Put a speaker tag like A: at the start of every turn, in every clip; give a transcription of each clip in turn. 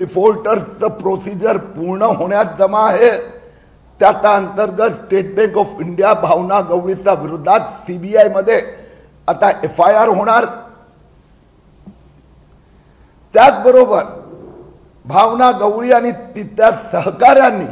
A: डिफॉल्टर्सचं procedure पूर्ण होण्यात जमा आहे। त्या अंतर्गत स्टेट बँक ऑफ इंडिया भावना गवळीच्या विरोधात सीबीआय मध्ये आता एफआयआर होणार। त्याचबरोबर भावना गवळी आणि तिच्या सहकाऱ्यांनी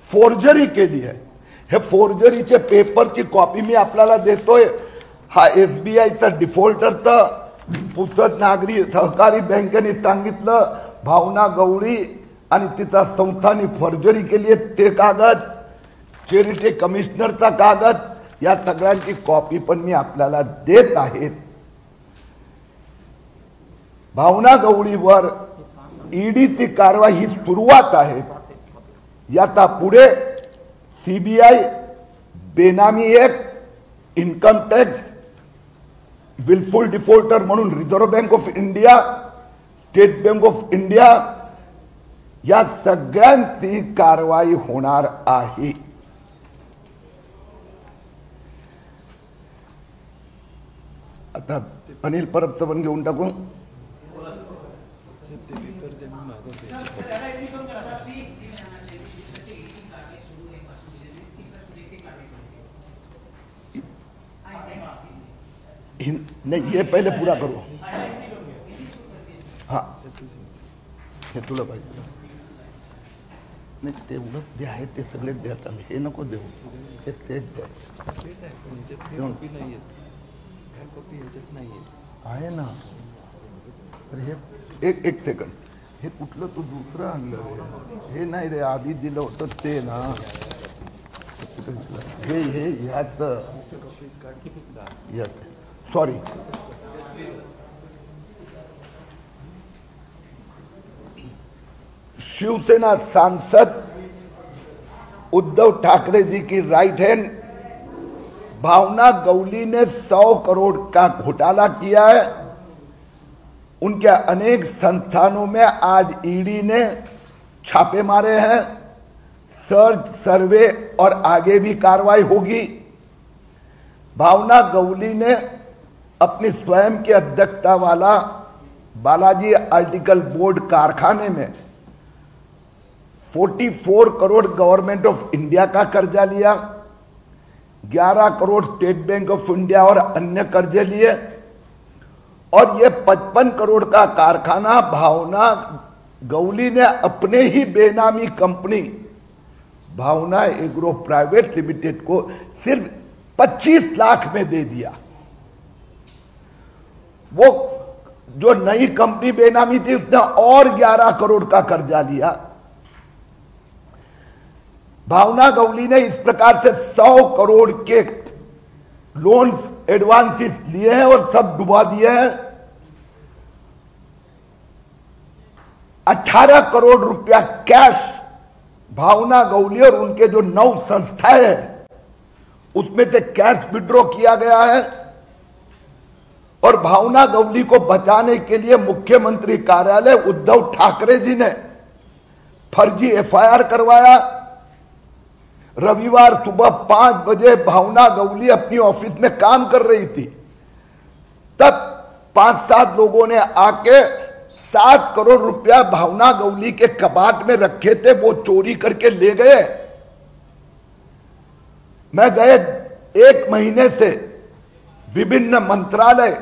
A: फोर्जरी केली आहे। हे फोर्जरीचे पेपरची कॉपी मी आपल्याला देतोय। हा एसबीआयचा डिफॉल्टरचा पुसद नागरी सहकारी बँकेने सांगितलं भावना गवळी आणि तिचा संस्थांनी फोर्जरी केली आहे। ते कागद, चॅरिटी कमिशनरचा कागद, या सगळ्यांची कॉपी पण मी आपल्याला देत आहे। भावना गवळीवर ईडीची कारवाई ही सुरुवात आहे। याचा पुढे सीबीआय बेनामी एक इन्कम टॅक्स विलफुल डिफॉल्टर म्हणून reserve bank of India, state bank of India या सगळ्यांची कारवाई होणार आहे। आता अनिल परबचं पण घेऊन टाकू। नहीं, ये पहले पूरा करो। हाँ, हे तुला पाहिजे नाही, तेवढं जे आहे ते सगळे द्यायचं, हे नको देऊ, हे सेट आहे ना। तर हे एक सेकंड, हे कुठलं तू दुसरं आणलं हे नाही रे, आधी दिलं होतं ते ना। हे ह्यात सॉरी, शिवसेना सांसद उद्धव ठाकरे जी की राइट हैंड भावना गवली ने 100 करोड़ का घोटाला किया है। उनके अनेक संस्थानों में आज ईडी ने छापे मारे हैं। सर्च, सर्वे और आगे भी कार्रवाई होगी। भावना गवली ने अपनी स्वयं की अध्यक्षता वाला बालाजी आर्टिकल बोर्ड कारखाने में 44 करोड़ गवर्नमेंट ऑफ इंडिया का कर्जा लिया, 11 crore state Bank of India और अन्य कर्जे लिए, और ये 55 करोड़ का कारखाना भावना गवली ने अपने ही बेनामी कंपनी भावना एग्रो प्राइवेट लिमिटेड को सिर्फ 25 लाख में दे दिया। वो जो नई कंपनी बेनामी थी उसने और 11 करोड़ का कर्जा लिया। भावना गवली ने इस प्रकार से 100 करोड़ के लोन्स, एडवांसेस लिए हैं और सब डुबा दिए हैं। 18 करोड़ रुपया कैश भावना गवली और उनके जो 9 संस्थाएं हैं उसमें से कैश विड्रॉ किया गया है। और भावना गवली को बचाने के लिए मुख्यमंत्री कार्यालय उद्धव ठाकरे जी ने फर्जी एफआईआर करवाया। रविवार सुबह 5 बजे भावना गवली अपनी ऑफिस में काम कर रही थी, तब 5-7 लोगों ने आके 7 करोड़ रुपया भावना गवली के कबाट में रखे थे, वो चोरी करके ले गए। मैं गए 1 महीने से विभिन्न मंत्रालय,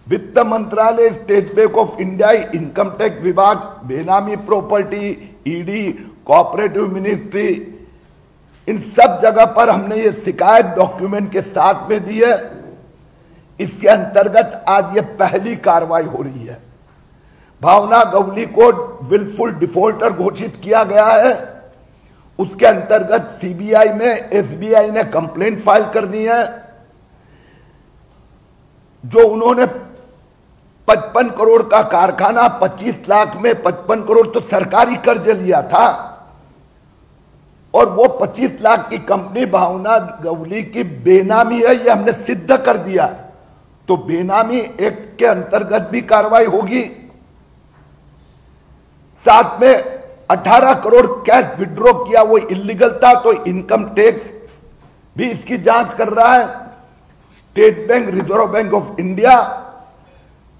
A: वित्त मंत्रालय, State Bank of India, income tax विभाग, benami property, ED, cooperative ministry, इन सब जगह पर हमने ये शिकायत डॉक्यूमेंट के साथ में दी है। इसके अंतर्गत आज ये पहली कार्रवाई हो रही है। भावना गवली को विलफुल डिफॉल्टर घोषित किया गया है। उसके अंतर्गत सीबीआई में एसबीआई ने कंप्लेंट फाइल करनी है। जो उन्होंने 55 करोड़ का कारखाना 25 लाख में 55 करोड़ तो सरकारी कर्ज लिया था, और वो 25 लाख की कंपनी भावना गवली की बेनामी है, ये हमने सिद्ध कर दिया। तो बेनामी एक्ट के अंतर्गत भी कार्रवाई होगी। साथ में 18 करोड़ कैश विड्रॉ किया, वो इलीगल था, तो इनकम टैक्स भी इसकी जांच कर रहा है। State Bank, Reserve Bank of India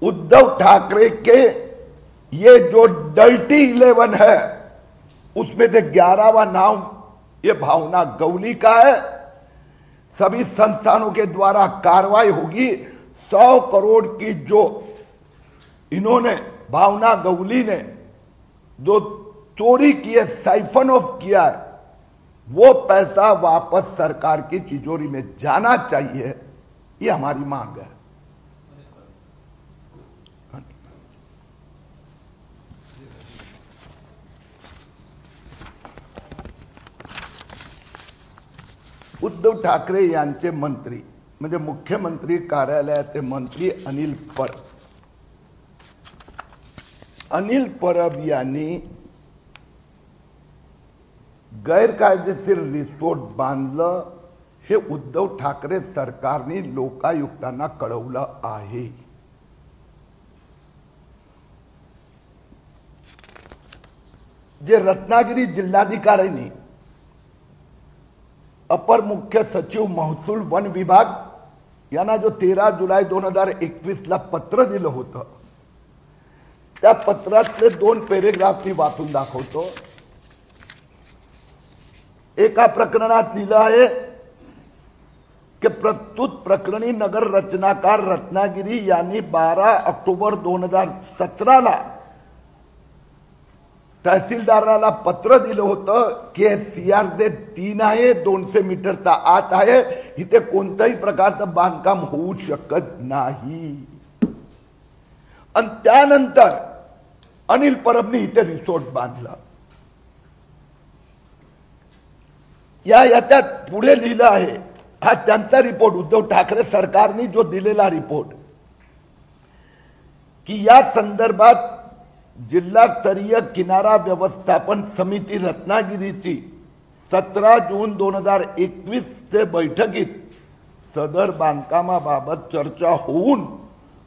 A: Uddhav Thackeray के ये जो डल्टी 11 है उसमें से 11वां नाम ये भावना गवली का है। सभी संस्थानों के द्वारा कार्रवाई होगी। 100 करोड़ की जो इन्होंने भावना गवली ने जो चोरी किए, साइफन ऑफ किया है, वो पैसा वापस सरकार की तिजोरी में जाना चाहिए, ये हमारी मांग है। उद्धव ठाकरे यांचे मंत्री म्हणजे मुख्यमंत्री कार्यालयाचे मंत्री अनिल परब यांनी गैरकायदेशीर रिसोर्ट बांधलं हे उद्धव ठाकरे सरकारने लोकायुक्तांना कळवलं आहे। जे रत्नागिरी जिल्हाधिकाऱ्यांनी अपर मुख्य सचिव महसूल वन विभाग यांना जो 13 जुलै 2021 ला पत्र दिलं होतं, त्या पत्रातले 2 पॅरेग्राफ मी वाचून दाखवतो। एका प्रकरणात लिहिलं आहे की प्रस्तुत प्रकरणी नगर रचनाकार रत्नागिरी यांनी 12 ऑक्टोबर 2017 ला तहसीलदाराला पत्र दिलं होतं की CRZ 3 आहे, 200 मीटरचा आत आहे, इथे कोणत्याही प्रकारचं बांधकाम होऊ शकत नाही। आणि त्यानंतर अनिल परबने इथे रिसोर्ट बांधलं। याच्यात पुढे लिहिलं आहे, हा त्यांचा रिपोर्ट, उद्धव ठाकरे सरकारने जो दिलेला रिपोर्ट, की या संदर्भात जिल्हास्तरीय किनारा व्यवस्थापन समिती रत्नागिरीची 17 जून 2021 चे बैठकीत सदर बांधकामाबाबत चर्चा होऊन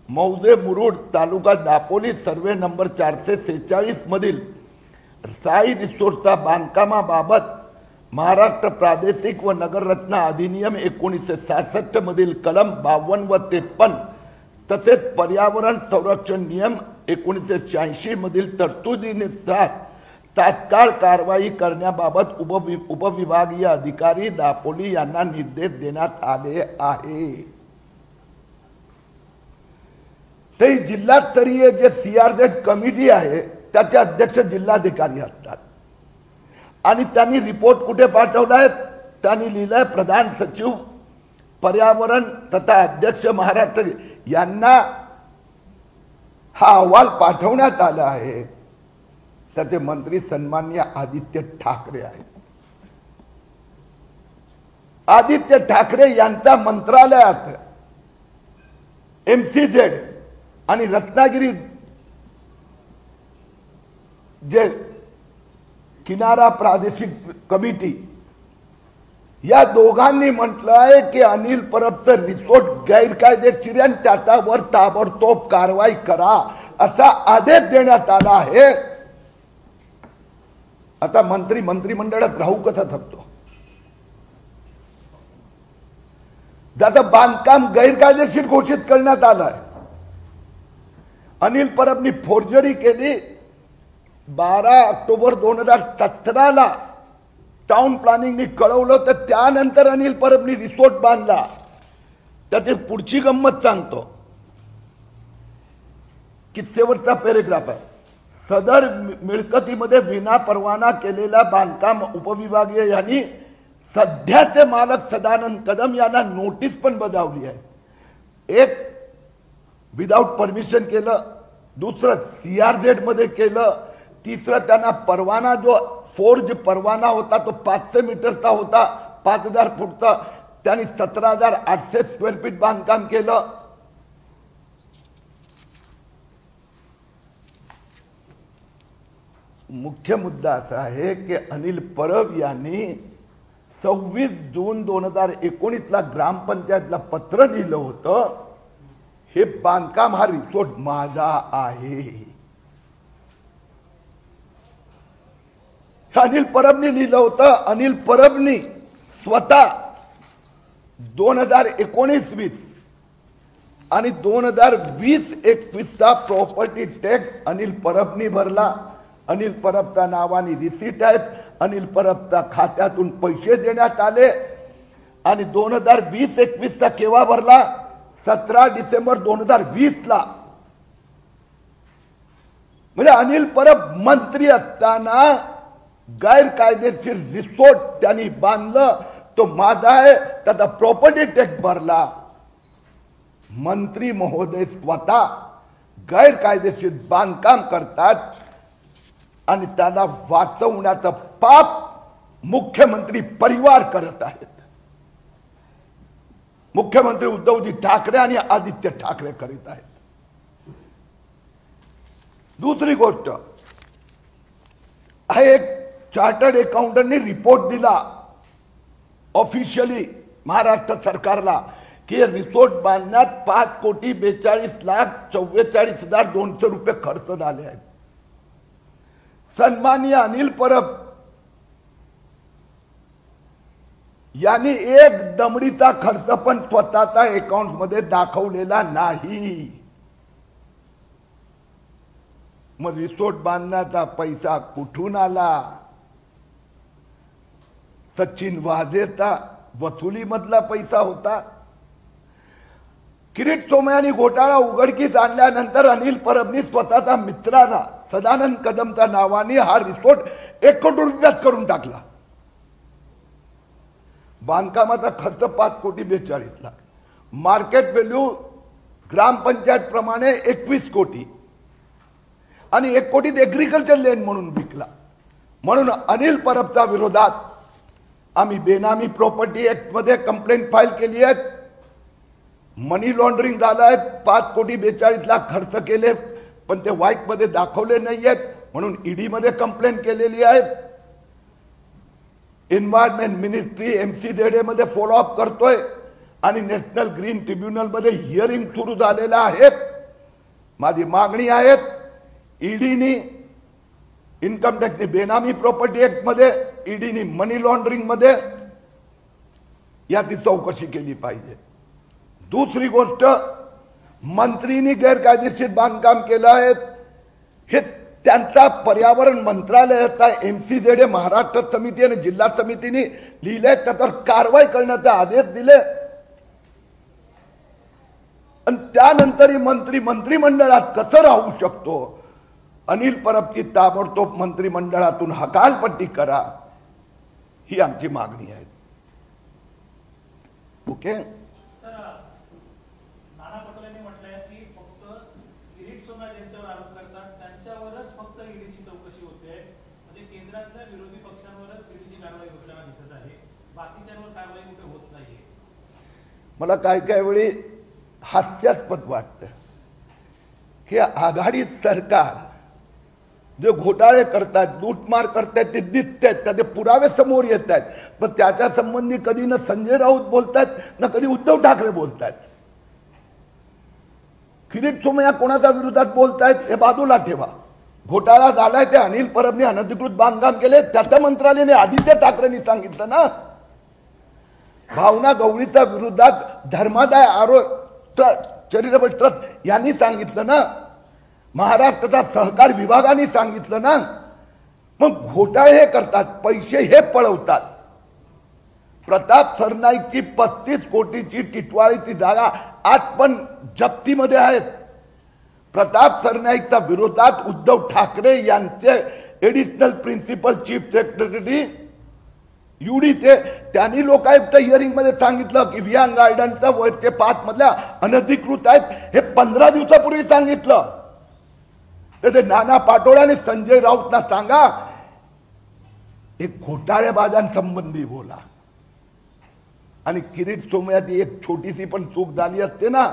A: मौजे मुरुड तालुका दापोली सर्वे नंबर 446 मधील साई रिसोर्टचा बांधकामाबाबत महाराष्ट्र प्रादेशिक व नगररचना अधिनियम 1966 मधील कलम 52 व 53 तसेच पर्यावरण संरक्षण नियम 1986 मधील तरतुदीनुसार तात्काळ कारवाई करण्याबाबत उपविभागीय अधिकारी दापोली यांना निर्देश देण्यात आले आहे। ते जिल्हास्तरीय जे CRZ कमिटी आहे त्याचे अध्यक्ष जिल्हाधिकारी असतात आणि त्यांनी रिपोर्ट कुठे पाठवलाय? त्यांनी लिहिलंय प्रधान सचिव पर्यावरण तथा अध्यक्ष महाराष्ट्र यांना हा अहवाल पाठवण्यात आला आहे। त्याचे मंत्री सन्माननीय आदित्य ठाकरे आहेत। आदित्य ठाकरे यांच्या मंत्रालयात MCZ आणि रत्नागिरी जे किनारा प्रादेशिक कमिटी या दोघांनी म्हटलं आहे की अनिल परबचं रिसोर्ट गैरकायदेशीर आणि त्याच्यावर ताबडतोब कारवाई करा असा आदेश देण्यात आला आहे। आता मंत्रिमंडळात राहू कसा शकतो? ज्याचं बांधकाम गैरकायदेशीर घोषित करण्यात आलंय। अनिल परबनी फोर्जरी केली। 12 ऑक्टोबर 2017 ला टाउन प्लॅनिंगने कळवलं, तर त्यानंतर अनिल परबनी रिसोर्ट बांधला। त्याची पुढची गंमत सांगतो, किस्सेवरचा पॅरेग्राफ आहे। सदर मिळकतीमध्ये विना परवाना केलेला बांधकाम उपविभागीय यांनी सध्याचे मालक सदानंद कदम यांना नोटीस पण बजावली आहे। एक विदाउट परमिशन केलं, दुसरं CRZ मध्ये केलं, तिसरं त्यांना परवाना जो फोर्ज परवाना होता तो 500 मीटरचा होता, 5000 फूटचा, त्यांनी 17,800 स्क्वेअर फीट बांधकाम केलं। मुख्य मुद्दा असा आहे की अनिल परब यांनी 26 जून 2019 ला ग्रामपंचायतला पत्र दिलं होतं, हे बांधकाम हा रिसोर्ट माझा आहे। अनिल परबनी लिहिलं होतं। अनिल परबनी स्वतः 2019-20 आणि 2020-21चा प्रॉपर्टी टॅक्स अनिल परबनी भरला. अनिल परबच्या नावाने रिसीट आहेत. अनिल परबच्या खात्यातून पैसे देण्यात आले आणि 2020-21चा केव्हा भरला? 17 डिसेंबर 2020ला. म्हणजे अनिल परब मंत्री असताना गैरकायदेशीर रिसोर्ट त्यांनी बांधलं, तो माझा आहे, त्याचा प्रॉपर्टी टॅक्स भरला. मंत्री महोदय स्वतः गैरकायदेशीर बांधकाम करतात आणि त्याला वाचवण्याचं पाप मुख्यमंत्री परिवार करत आहेत. मुख्यमंत्री उद्धवजी ठाकरे आणि आदित्य ठाकरे करीत आहेत. दुसरी गोष्ट, हा एक चार्टर्ड अकाउंटंटनी रिपोर्ट दिला ऑफिशियली महाराष्ट्र सरकारला की रिसोर्ट बांधण्यात 5,42,44,200 रुपये खर्च झाले आहेत. सन्माननीय अनिल परब यांनी एक दमडीचा खर्च पण स्वतःचा अकाउंट मध्ये दाखवलेला नाही. मग रिसोर्ट बांधण्याचा पैसा कुठून आला? सचिन वाझेचा वसुलीमधला पैसा होता. किरीट सोमय्यांनी घोटाळा उघडकीस आणल्यानंतर अनिल परबनी स्वतःचा मित्राला सदानंद कदमच्या नावाने हा रिसोर्ट 1 कोटी रुपयात करून टाकला. बांधकामाचा खर्च 5,42,00,000. मार्केट व्हॅल्यू ग्रामपंचायत प्रमाणे 21 कोटी आणि 1 कोटीत एग्रीकल्चर लँड म्हणून विकला. म्हणून अनिल परबच्या विरोधात आम्ही बेनामी प्रॉपर्टी ऍक्ट मध्ये कंप्लेंट फाईल केली आहे. मनी लॉन्ड्रिंग झालं आहे. 5,42,00,000 खर्च केले पण ते व्हाईट मध्ये दाखवले नाहीयेत म्हणून ईडी मध्ये कंप्लेंट केलेली आहे. एन्व्हायरमेंट मिनिस्ट्री MCZD मध्ये फॉलोअप करतोय आणि नॅशनल ग्रीन ट्रिब्युनल मध्ये हिअरिंग सुरू झालेला आहे. माझी मागणी आहे ईडीनी इन्कम टॅक्सनी बेनामी प्रॉपर्टी ऍक्ट मध्ये, ईडीनी मनी लॉन्ड्रिंग मध्ये याची चौकशी केली पाहिजे. दुसरी गोष्ट, मंत्रीनी गैरकायदेशीर बांधकाम केलं आहे हे त्यांचा पर्यावरण मंत्रालयाचा MCZD महाराष्ट्र समिती आणि जिल्हा समितीने लिहिलंय. त्याच्यावर कारवाई करण्याचे आदेश दिले आणि त्यानंतरही मंत्री मंत्रिमंडळात कसं राहू शकतो? अनिल परबची ताबडतोब मंत्रिमंडळातून हकालपट्टी करा, ही आमची मागणी आहे. ओके.
B: नाना पटोलेंनी म्हटलंय की फक्त किरीट सोमय्या ज्यांच्यावर आरोप करतात त्यांच्यावरच फक्त ईडीची चौकशी होते. म्हणजे केंद्रातल्या विरोधी पक्षांवरच ईडीची कारवाई होताना दिसत आहे, बाकीच्यांवर कारवाई कुठे होत नाहीये.
A: मला काय काय वेळी हास्यास्पद वाटतं की आघाडी सरकार जे घोटाळे करतात, लूटमार करतात ते दिसतात, त्याचे पुरावे समोर येत आहेत, पण त्याच्या संबंधी कधी न संजय राऊत बोलतात ना कधी उद्धव ठाकरे बोलतात. किरीट सोमय्या कोणाच्या विरोधात बोलतायत हे बाजूला ठेवा. घोटाळा झालाय ते अनिल परबने अनधिकृत बांधकाम केले त्याच्या मंत्रालयाने आदित्य ठाकरेंनी सांगितलं ना. भावना गवळीच्या विरोधात धर्मादाय आरोग्य चॅरिटेबल ट्रस्ट यांनी सांगितलं ना. महाराष्ट्राचा सहकार विभागाने सांगितलं ना. मग घोटाळे हे करतात, पैसे हे पळवतात. प्रताप सरनाईकची 35 कोटीची टिटवाळीची जागा आज पण जप्तीमध्ये आहेत. प्रताप सरनाईकच्या विरोधात उद्धव ठाकरे यांचे additional principal chief secretary UD त्यांनी लोकायुक्त हिअरिंग मध्ये सांगितलं की विहान गार्डनचा वरचे 5 मधल्या अनधिकृत आहेत. हे 15 दिवसापूर्वी सांगितलं. तर ते नाना पाटोळे संजय राऊतना सांगा एक घोटाळेबाजांसंबंधी बोला. आणि किरीट सोमय्याची एक छोटीशी पण चूक झाली असते ना,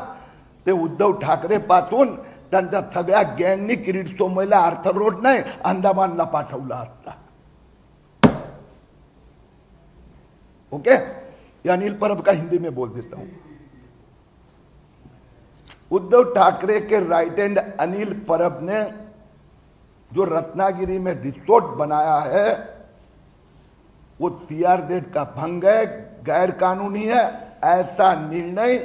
A: ते उद्धव ठाकरे पासून त्यांच्या सगळ्या गँगनी किरीट सोमय्याला आर्थर रोड नाही अंदमानला पाठवला असता. ओके. ये अनिल परब का हिंदी में बोल देता हूं. उद्धव ठाकरे के राइट हैंड अनिल परब ने जो रत्नागिरी में रिसोर्ट बनाया है वो CRZ का भंग है, गैर कानूनी है. ऐसा निर्णय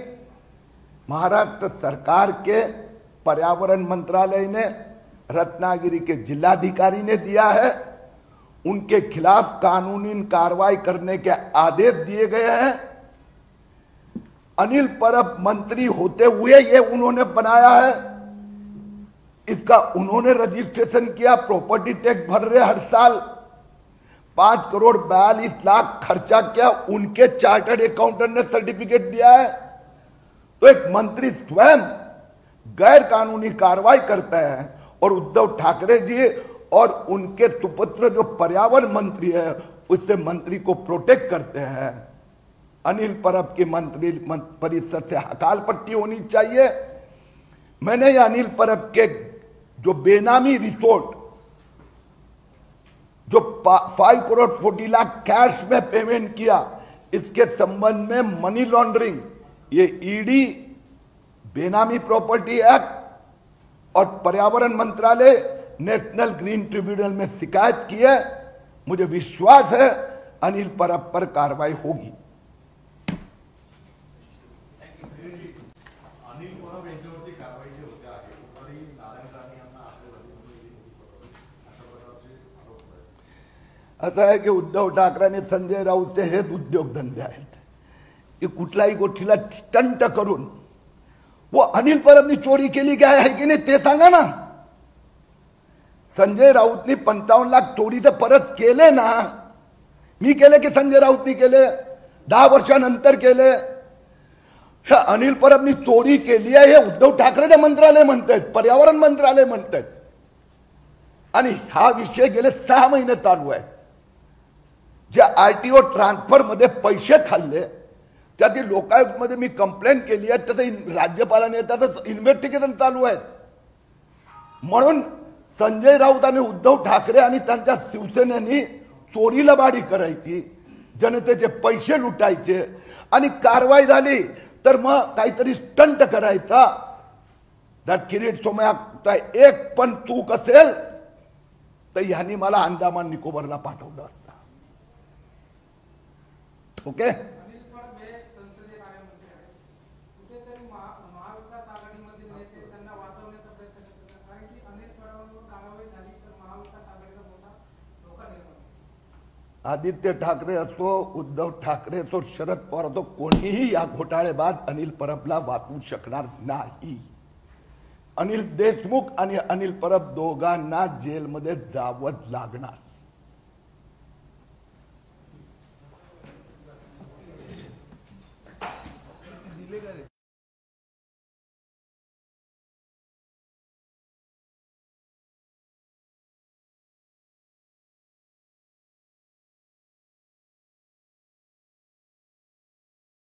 A: महाराष्ट्र सरकार के पर्यावरण मंत्रालय ने, रत्नागिरी के जिलाधिकारी ने दिया है। उनके खिलाफ कानूनी कार्रवाई करने के आदेश दिए गए हैं। अनिल परब मंत्री होते हुए ये उन्होंने बनाया है, इसका उन्होंने रजिस्ट्रेशन किया, प्रॉपर्टी टैक्स भर रहे हर साल, 5,42,00,000 खर्चा किया, उनके चार्टर्ड अकाउंटेंट ने सर्टिफिकेट दिया है। तो एक मंत्री स्वयं गैर कानूनी कार्रवाई करता है और उद्धव ठाकरे जी और उनके सुपुत्र जो पर्यावरण मंत्री है उससे मंत्री को प्रोटेक्ट करते हैं। अनिल परब की मंत्री परिषद से हकाल पट्टी होनी चाहिए। मैंने ये अनिल परब के जो बेनामी रिसोर्ट जो 5,40,00,000 कैश में पेमेंट किया, इसके संबंध में मनी लॉन्ड्रिंग, ये ईडी, बेनामी प्रॉपर्टी एक्ट और पर्यावरण मंत्रालय, नेशनल ग्रीन ट्रिब्यूनल में शिकायत की है। मुझे विश्वास है अनिल परब पर कार्रवाई होगी।
C: अनिल परब यांच्यावरती कारवाई जी होते आहे, कुठलाही नारायण राणे यांना आपल्या अशा प्रकारचे आरोप आहेत।
A: असं आहे की उद्धव ठाकरे आणि संजय राऊतचे हेच उद्योगधंदे आहेत की कुठल्याही गोष्टीला स्टंट करून, वो अनिल परबनी चोरी केली काय आहे की नाही ते सांगा ना। संजय राऊतनी 55 लाख चोरीचं परत केले ना, मी केले की संजय राऊतनी केले, 10 वर्षानंतर केले। हे अनिल परबनी चोरी केली आहे हे उद्धव ठाकरेचे मंत्रालय म्हणतात, पर्यावरण मंत्रालय म्हणतात, आणि हा विषय गेले 6 महिने चालू आहे। जे आरटीओ ट्रान्सफर मध्ये पैसे खाल्ले त्यातील लोकायुक्तमध्ये मी कंप्लेंट केली आहे, त्याचं राज्यपालाने त्याचं इन्व्हेस्टिगेशन चालू आहे। म्हणून संजय राऊत आणि उद्धव ठाकरे आणि त्यांच्या शिवसेनेनी चोरीला बाडी करायची, जनतेचे पैसे लुटायचे, आणि कारवाई झाली तर मग काहीतरी स्टंट करायचा। जर किरीट सोमय्याचा एक पण चूक असेल तर ह्यांनी मला अंदमान निकोबारला पाठवलं असतं। ओके, आदित्य ठाकरे असो, उद्धव ठाकरे असो, शरद पवार असो, कोणीही या घोटाळेबाज अनिल परबला वाचवू शकणार नाही। अनिल देशमुख आणि अनिल परब दोघांना जेलमध्ये जावंच लागणार।